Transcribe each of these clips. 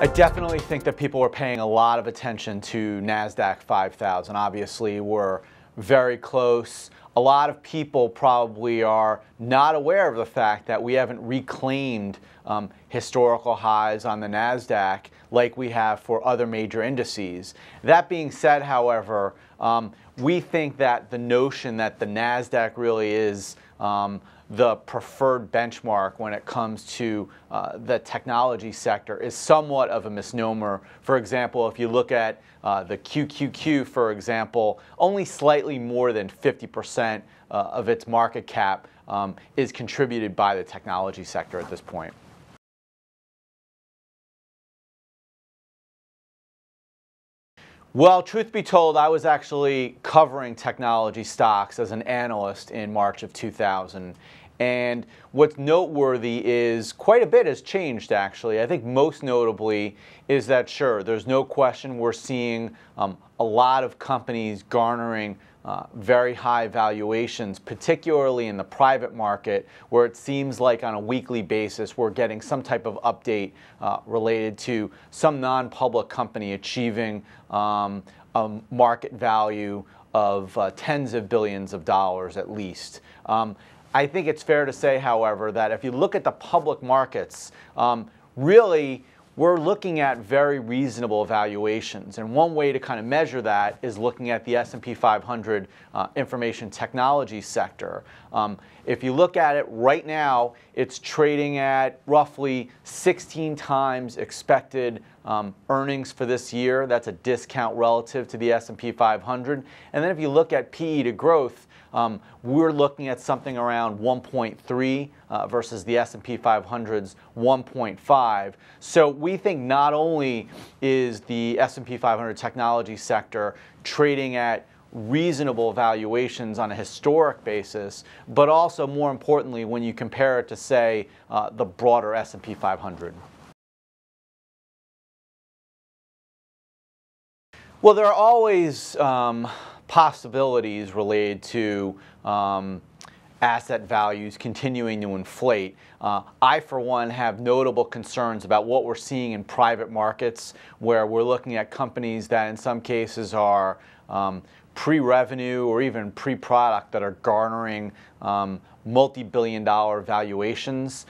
I definitely think that people are paying a lot of attention to Nasdaq 5,000. Obviously, we're very close. A lot of people probably are not aware of the fact that we haven't reclaimed historical highs on the Nasdaq like we have for other major indices. That being said, however, we think that the notion that the Nasdaq really is the preferred benchmark when it comes to the technology sector is somewhat of a misnomer. For example, if you look at the QQQ, for example, only slightly more than 50% of its market cap is contributed by the technology sector at this point. Well, truth be told, I was actually covering technology stocks as an analyst in March of 2000. And what's noteworthy is quite a bit has changed, actually. I think most notably is that, sure, there's no question we're seeing a lot of companies garnering very high valuations, particularly in the private market, where it seems like on a weekly basis we're getting some type of update related to some non-public company achieving a market value of tens of billions of dollars at least. I think it's fair to say, however, that if you look at the public markets, really we're looking at very reasonable valuations. And one way to kind of measure that is looking at the S&P 500 information technology sector. If you look at it right now, it's trading at roughly 16 times expected earnings for this year. That's a discount relative to the S&P 500. And then if you look at PE to growth, we're looking at something around 1.3 versus the S&P 500's 1.5. So we think not only is the S&P 500 technology sector trading at reasonable valuations on a historic basis, but also more importantly when you compare it to, say, the broader S&P 500. Well, there are always possibilities related to asset values continuing to inflate. I, for one, have notable concerns about what we're seeing in private markets, where we're looking at companies that in some cases are pre-revenue or even pre-product that are garnering multi-billion-dollar valuations.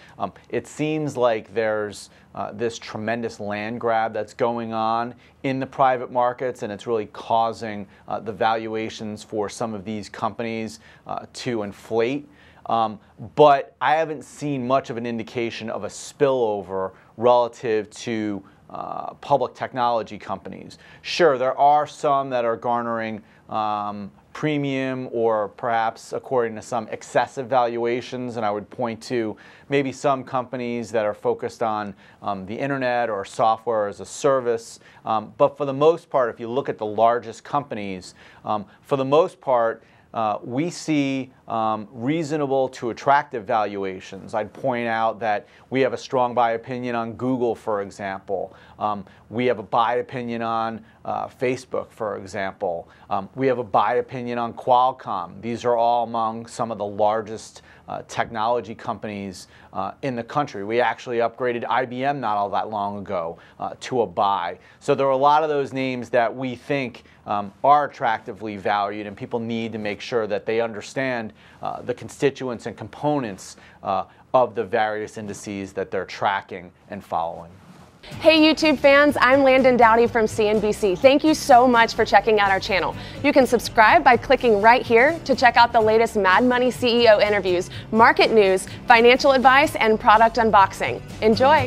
It seems like there's this tremendous land grab that's going on in the private markets, and it's really causing the valuations for some of these companies to inflate. But I haven't seen much of an indication of a spillover relative to public technology companies. Sure, there are some that are garnering premium or perhaps, according to some, excessive valuations, and I would point to maybe some companies that are focused on the internet or software as a service. But for the most part, if you look at the largest companies, for the most part, we see reasonable to attractive valuations. I'd point out that we have a strong buy opinion on Google, for example. We have a buy opinion on Facebook, for example. We have a buy opinion on Qualcomm. These are all among some of the largest technology companies in the country. We actually upgraded IBM not all that long ago to a buy. So there are a lot of those names that we think are attractively valued, and people need to make sure that they understand the constituents and components of the various indices that they're tracking and following. Hey YouTube fans, I'm Landon Dowdy from CNBC. Thank you so much for checking out our channel. You can subscribe by clicking right here to check out the latest Mad Money CEO interviews, market news, financial advice, and product unboxing. Enjoy!